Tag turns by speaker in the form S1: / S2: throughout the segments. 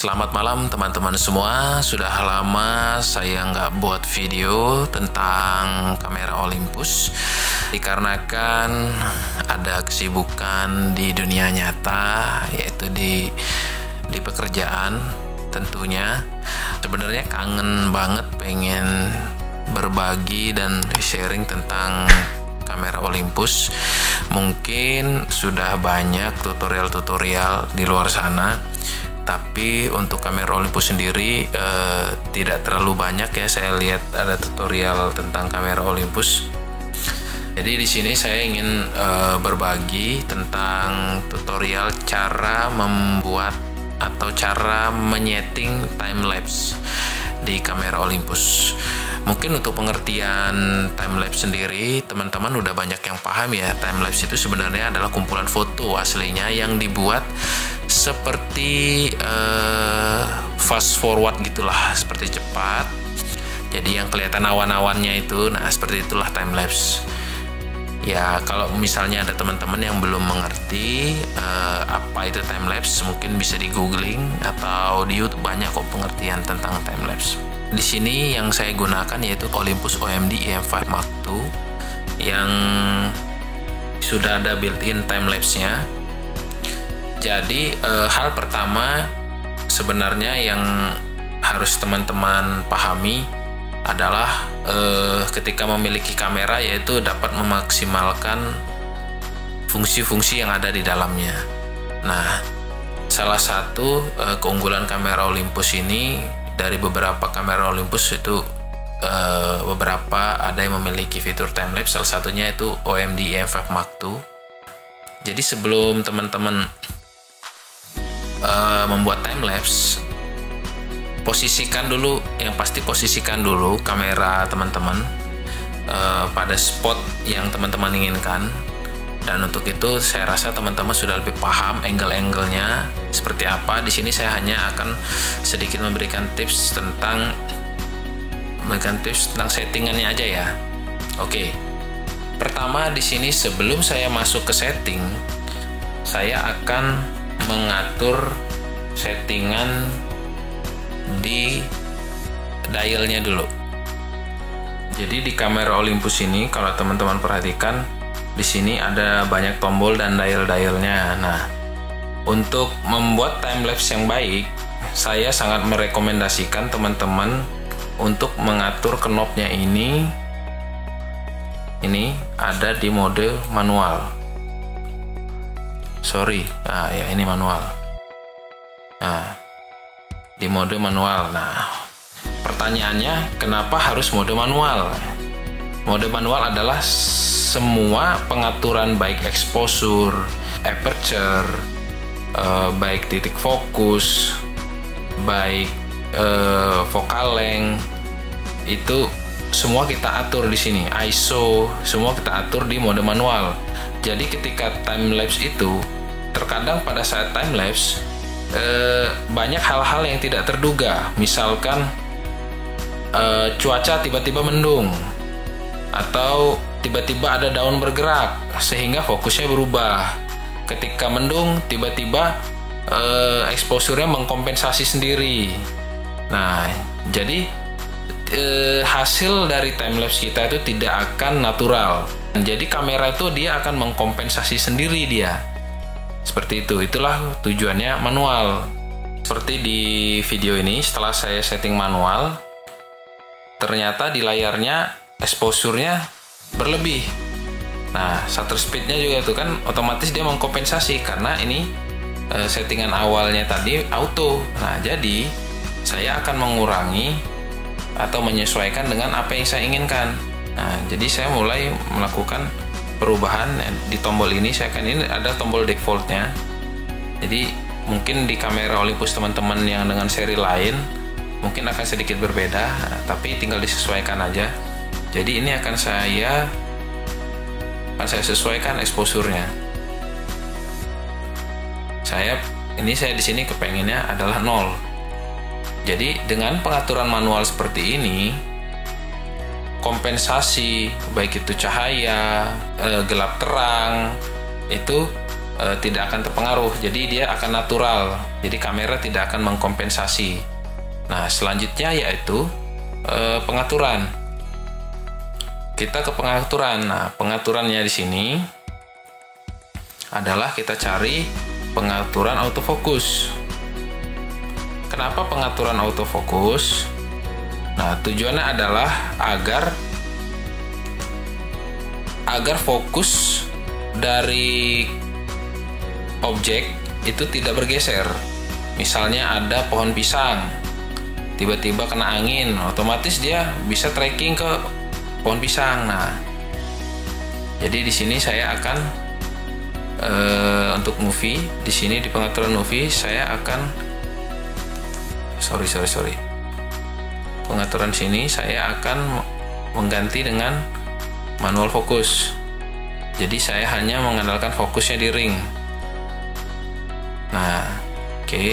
S1: Selamat malam teman-teman semua. Sudah lama saya nggak buat video tentang kamera Olympus dikarenakan ada kesibukan di dunia nyata, yaitu di pekerjaan tentunya. Sebenarnya kangen banget pengen berbagi dan sharing tentang kamera Olympus. Mungkin sudah banyak tutorial-tutorial di luar sana, tapi untuk kamera Olympus sendiri tidak terlalu banyak ya. Saya lihat ada tutorial tentang kamera Olympus. Jadi di sini saya ingin berbagi tentang tutorial cara membuat atau cara menyeting time lapse di kamera Olympus. Mungkin untuk pengertian timelapse sendiri, teman-teman udah banyak yang paham ya. Timelapse itu sebenarnya adalah kumpulan foto aslinya yang dibuat seperti fast forward gitulah, seperti cepat. Jadi yang kelihatan awan-awannya itu, nah seperti itulah timelapse. Ya kalau misalnya ada teman-teman yang belum mengerti apa itu timelapse, mungkin bisa di googling atau di YouTube banyak kok pengertian tentang timelapse. Di sini yang saya gunakan yaitu Olympus OMD EM5 Mark II yang sudah ada built-in timelapse-nya. Jadi hal pertama sebenarnya yang harus teman-teman pahami adalah ketika memiliki kamera, yaitu dapat memaksimalkan fungsi-fungsi yang ada di dalamnya. Nah, salah satu keunggulan kamera Olympus ini, dari beberapa kamera Olympus itu beberapa ada yang memiliki fitur timelapse, salah satunya itu OMD EM5 Mark II. Jadi sebelum teman-teman membuat timelapse, posisikan dulu kamera teman-teman pada spot yang teman-teman inginkan. Dan untuk itu saya rasa teman-teman sudah lebih paham angle-angle-nya seperti apa. Di sini saya hanya akan sedikit memberikan tips tentang settingannya aja ya. Oke. Pertama di sini sebelum saya masuk ke setting, saya akan mengatur settingan di dialnya dulu. Jadi di kamera Olympus ini kalau teman-teman perhatikan, di sini ada banyak tombol dan dial-dialnya. Nah, untuk membuat timelapse yang baik, saya sangat merekomendasikan teman-teman untuk mengatur knobnya ini ada di mode manual. Nah ya ini manual. Nah, di mode manual. Nah, pertanyaannya kenapa harus mode manual? Mode manual adalah semua pengaturan baik exposure, aperture, baik titik fokus, baik focal length, itu semua kita atur di sini. ISO semua kita atur di mode manual. Jadi ketika timelapse itu, terkadang pada saat timelapse banyak hal-hal yang tidak terduga. Misalkan cuaca tiba-tiba mendung, atau tiba-tiba ada daun bergerak sehingga fokusnya berubah. Ketika mendung tiba-tiba exposure-nya mengkompensasi sendiri. Nah, jadi hasil dari timelapse kita itu tidak akan natural. Jadi kamera itu dia akan mengkompensasi sendiri dia. Seperti itu. Itulah tujuannya manual. Seperti di video ini, setelah saya setting manual, ternyata di layarnya exposure-nya berlebih. Nah, shutter speed-nya juga itu kan otomatis dia mengkompensasi karena ini settingan awalnya tadi auto. Nah, jadi saya akan mengurangi atau menyesuaikan dengan apa yang saya inginkan. Nah, jadi saya mulai melakukan perubahan di tombol ini. Ini ada tombol default-nya. Jadi mungkin di kamera Olympus teman-teman yang dengan seri lain mungkin akan sedikit berbeda, tapi tinggal disesuaikan aja. Jadi ini akan saya sesuaikan exposure-nya. Saya di sini kepenginnya adalah 0. Jadi dengan pengaturan manual seperti ini, kompensasi baik itu cahaya, gelap terang, itu tidak akan terpengaruh, jadi dia akan natural, jadi kamera tidak akan mengkompensasi. Nah, selanjutnya yaitu pengaturan. Kita ke pengaturan. Nah, pengaturannya di sini adalah kita cari pengaturan autofocus. Kenapa pengaturan autofocus? Nah, tujuannya adalah agar fokus dari objek itu tidak bergeser. Misalnya ada pohon pisang, tiba-tiba kena angin, otomatis dia bisa tracking ke pohon pisang. Nah, jadi di sini saya akan untuk movie, di sini di pengaturan movie saya akan pengaturan sini saya akan mengganti dengan manual fokus. Jadi saya hanya mengandalkan fokusnya di ring. Nah, oke.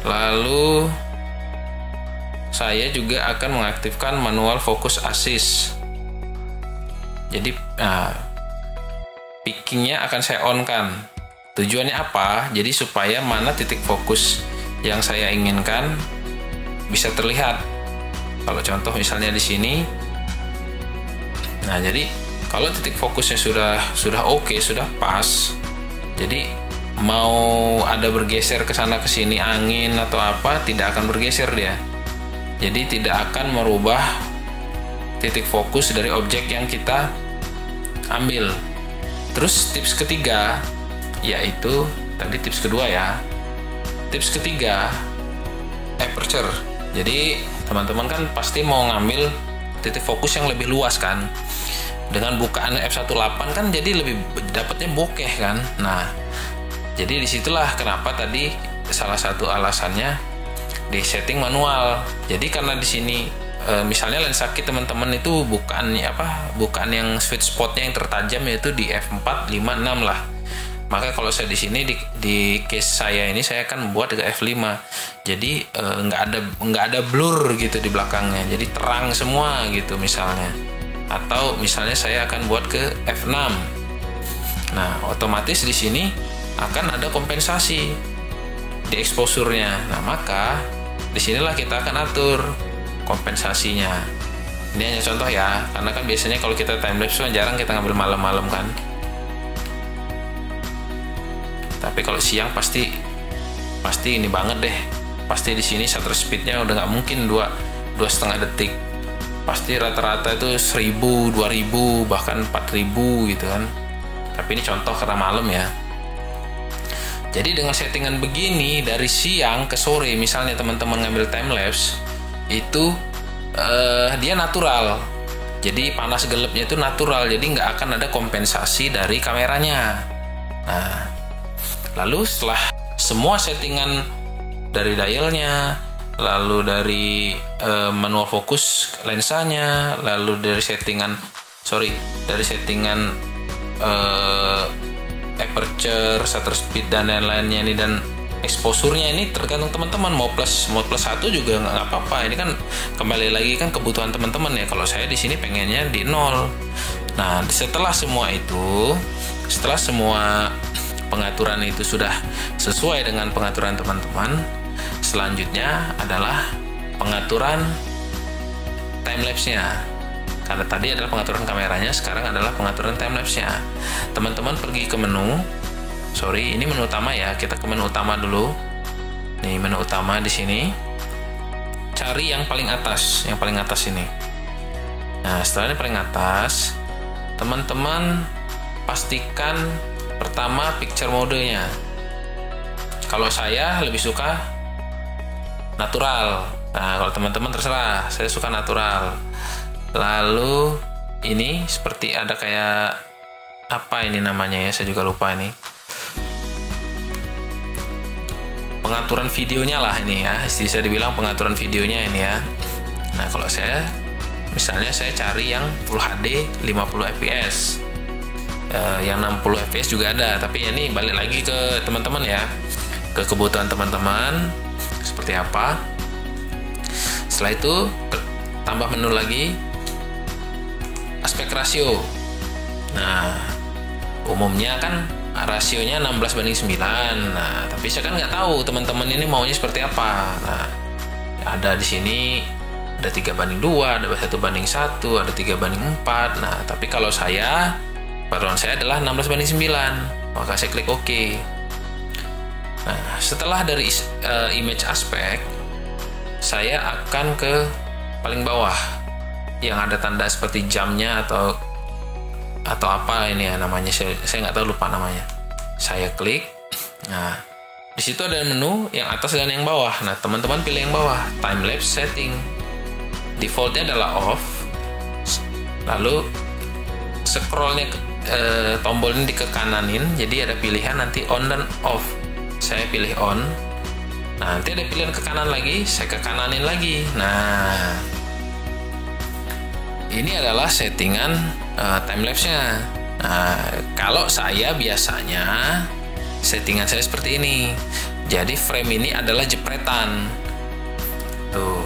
S1: Lalu saya juga akan mengaktifkan manual focus assist. Jadi pickingnya akan saya on kan. Tujuannya apa? Jadi supaya mana titik fokus yang saya inginkan bisa terlihat. Kalau contoh misalnya di sini. Nah, jadi kalau titik fokusnya sudah oke, sudah pas. Jadi mau ada bergeser ke sana ke sini angin atau apa, tidak akan bergeser dia. Jadi tidak akan merubah titik fokus dari objek yang kita ambil. Terus tips ketiga, yaitu tadi tips kedua ya. Tips ketiga, aperture. Jadi teman-teman kan pasti mau ngambil titik fokus yang lebih luas kan. Dengan bukaan f1.8 kan jadi lebih dapatnya bokeh kan. Nah, jadi disitulah kenapa tadi salah satu alasannya di setting manual. Jadi karena di sini misalnya lensa kit teman-teman itu bukan yang sweet spotnya yang tertajam, yaitu di f4, 5, 6 lah. Maka kalau saya di sini di case saya ini saya akan membuat ke f5. Jadi nggak ada blur gitu di belakangnya. Jadi terang semua gitu misalnya. Atau misalnya saya akan buat ke f6. Nah, otomatis di sini akan ada kompensasi di exposure-nya. Nah, maka disinilah kita akan atur kompensasinya. Ini hanya contoh ya, karena kan biasanya kalau kita timelapse kan jarang kita ngambil malam-malam kan. Tapi kalau siang pasti ini banget deh. Pasti di sini shutter speednya udah nggak mungkin 2,5 detik. Pasti rata-rata itu 1000, 2000, bahkan 4000 gitu kan. Tapi ini contoh karena malam ya. Jadi dengan settingan begini dari siang ke sore, misalnya teman-teman ngambil timelapse, itu dia natural. Jadi panas gelapnya itu natural, jadi nggak akan ada kompensasi dari kameranya. Nah, lalu setelah semua settingan dari dialnya, lalu dari manual fokus lensanya, lalu dari settingan aperture, shutter speed dan lain-lainnya ini, dan exposure-nya ini tergantung teman-teman mau plus 1 juga nggak apa-apa. Ini kan kembali lagi kan kebutuhan teman-teman ya. Kalau saya di sini pengennya di 0. Nah, setelah semua pengaturan itu sudah sesuai dengan pengaturan teman-teman, selanjutnya adalah pengaturan timelapse-nya. Karena tadi adalah pengaturan kameranya, sekarang adalah pengaturan timelapse-nya. Teman-teman pergi ke menu. Ini menu utama ya. Kita ke menu utama dulu. Nih, menu utama di sini. Cari yang paling atas ini. Nah, setelah ini paling atas, teman-teman pastikan pertama picture mode-nya. Kalau saya lebih suka natural. Nah, kalau teman-teman terserah, saya suka natural. Lalu ini seperti ada kayak apa ini namanya ya, saya juga lupa ini. Pengaturan videonya lah ini ya, bisa dibilang pengaturan videonya ini ya. Nah, kalau saya misalnya saya cari yang Full HD 50 fps. Yang 60 fps juga ada, tapi ini balik lagi ke teman-teman ya, ke kebutuhan teman-teman seperti apa. Setelah itu tambah menu lagi, aspek rasio. Nah, Umumnya kan rasionya 16:9. Nah, tapi saya kan nggak tahu teman-teman ini maunya seperti apa. Nah, ada di sini ada 3:2, ada 1:1, ada 3:4. Nah, tapi kalau paruan saya adalah 16:9, maka saya klik OK. Nah, setelah dari image aspect, saya akan ke paling bawah yang ada tanda seperti jamnya atau apa ini ya namanya, saya nggak tahu, lupa namanya. Saya klik. Nah, di situ ada menu yang atas dan yang bawah. Nah, teman-teman pilih yang bawah, time lapse setting. Defaultnya adalah off. Lalu scrollnya tombol ini dikekananin, jadi ada pilihan nanti on dan off. Saya pilih on. Nah, nanti ada pilihan ke kanan lagi, saya ke kananin lagi. Nah, ini adalah settingan timelapse-nya. Nah, kalau saya biasanya settingan saya seperti ini. Jadi frame ini adalah jepretan. Tuh.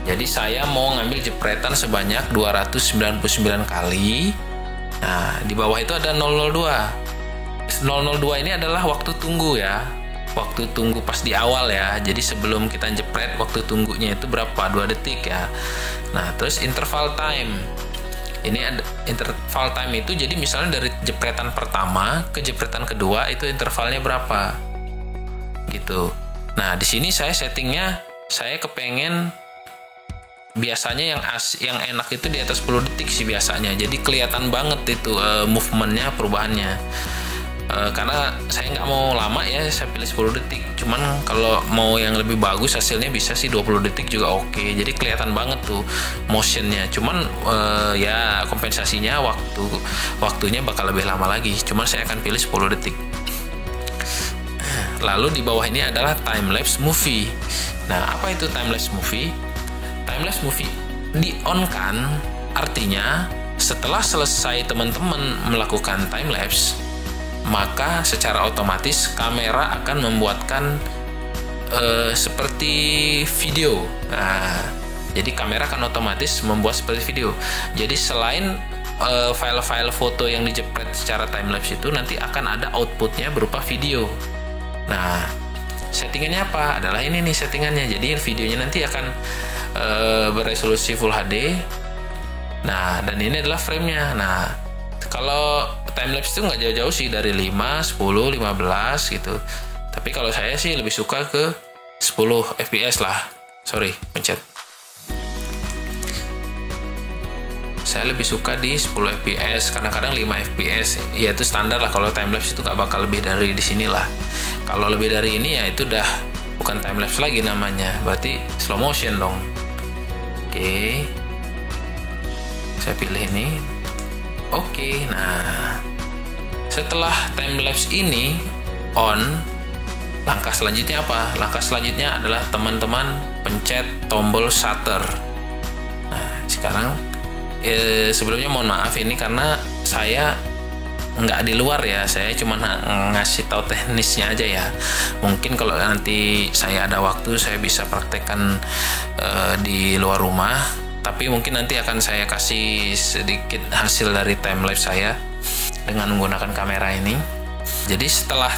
S1: Jadi saya mau ngambil jepretan sebanyak 299 kali. Nah, di bawah itu ada 002. 002 ini adalah waktu tunggu ya. Waktu tunggu pas di awal ya. Jadi sebelum kita jepret, waktu tunggunya itu berapa? 2 detik ya. Nah, terus interval time. Ini ada interval time itu, jadi misalnya dari jepretan pertama ke jepretan kedua itu intervalnya berapa? Gitu. Nah, di sini saya settingnya, saya kepengen biasanya yang enak itu di atas 10 detik sih biasanya. Jadi kelihatan banget itu movementnya, perubahannya. Karena saya nggak mau lama ya, saya pilih 10 detik. Cuman kalau mau yang lebih bagus hasilnya bisa sih 20 detik juga oke. Jadi kelihatan banget tuh motionnya. Cuman ya kompensasinya waktunya bakal lebih lama lagi. Cuman saya akan pilih 10 detik. Lalu di bawah ini adalah time-lapse movie. Nah, apa itu time-lapse movie? Time-lapse movie di-on-kan, artinya setelah selesai teman-teman melakukan time-lapse, maka secara otomatis kamera akan membuatkan seperti video. Nah, jadi kamera akan otomatis membuat seperti video. Jadi selain file-file foto yang dijepret secara timelapse itu, nanti akan ada outputnya berupa video. Nah, settingannya apa? Adalah ini nih settingannya. Jadi videonya nanti akan beresolusi Full HD. Nah, dan ini adalah framenya. Nah, kalau timelapse itu nggak jauh-jauh sih, dari 5, 10, 15 gitu. Tapi kalau saya sih lebih suka ke 10 fps lah. Sorry, pencet. Saya lebih suka di 10 fps, kadang-kadang 5 fps. Ya itu standar lah, kalau timelapse itu nggak bakal lebih dari di sini lah. Kalau lebih dari ini ya itu udah bukan timelapse lagi namanya, berarti slow motion dong. Oke. Saya pilih ini. Oke, nah setelah timelapse ini on, langkah selanjutnya apa? Langkah selanjutnya adalah teman-teman pencet tombol shutter. Nah, sekarang sebelumnya mohon maaf ini karena saya nggak di luar ya, saya cuma ngasih tahu teknisnya aja ya. Mungkin kalau nanti saya ada waktu saya bisa praktekkan di luar rumah, tapi mungkin nanti akan saya kasih sedikit hasil dari timelapse saya dengan menggunakan kamera ini. Jadi setelah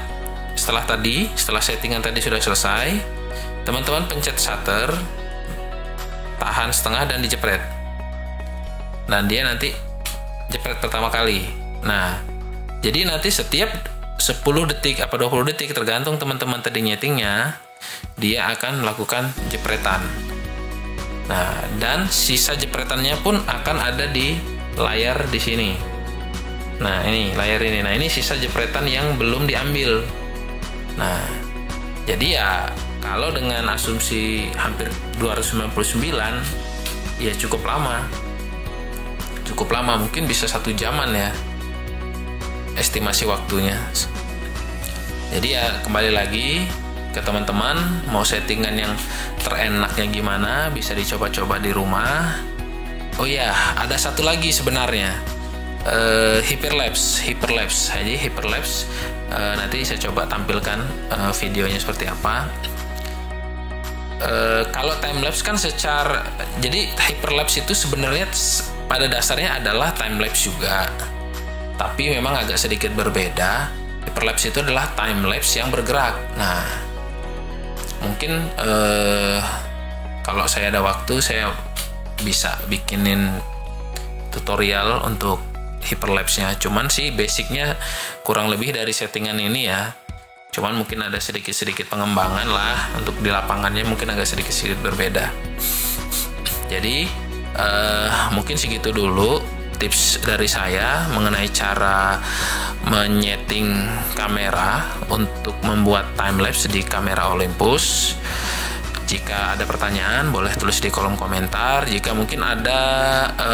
S1: settingan tadi sudah selesai, teman-teman pencet shutter, tahan setengah dan dijepret. Dan dia nanti jepret pertama kali. Nah, jadi nanti setiap 10 detik apa 20 detik tergantung teman-teman tadi nyetingnya, dia akan melakukan jepretan. Nah, dan sisa jepretannya pun akan ada di layar di sini. Nah, ini layar ini. Nah, ini sisa jepretan yang belum diambil. Nah, jadi ya kalau dengan asumsi hampir 299 ya cukup lama. Cukup lama, mungkin bisa 1 jaman ya estimasi waktunya. Jadi ya kembali lagi ke teman-teman, mau settingan yang terenaknya gimana bisa dicoba-coba di rumah. Oh ya, ada satu lagi sebenarnya, hyperlapse. Jadi hyperlapse nanti saya coba tampilkan videonya seperti apa. Kalau timelapse kan jadi hyperlapse itu sebenarnya pada dasarnya adalah timelapse juga. tapi memang agak sedikit berbeda. Hyperlapse itu adalah time lapse yang bergerak. Nah, mungkin kalau saya ada waktu, saya bisa bikinin tutorial untuk hyperlapse-nya. Cuman sih basicnya kurang lebih dari settingan ini ya. Cuman mungkin ada sedikit-sedikit pengembangan lah, untuk di lapangannya mungkin agak sedikit-sedikit berbeda. Jadi mungkin segitu dulu tips dari saya mengenai cara menyeting kamera untuk membuat timelapse di kamera Olympus. Jika ada pertanyaan, boleh tulis di kolom komentar. Jika mungkin ada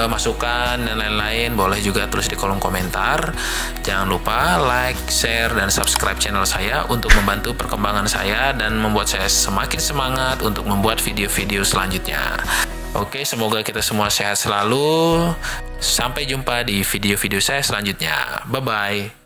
S1: masukan dan lain-lain, boleh juga tulis di kolom komentar. Jangan lupa like, share, dan subscribe channel saya untuk membantu perkembangan saya dan membuat saya semakin semangat untuk membuat video-video selanjutnya. Oke, semoga kita semua sehat selalu. Sampai jumpa di video-video saya selanjutnya. Bye-bye.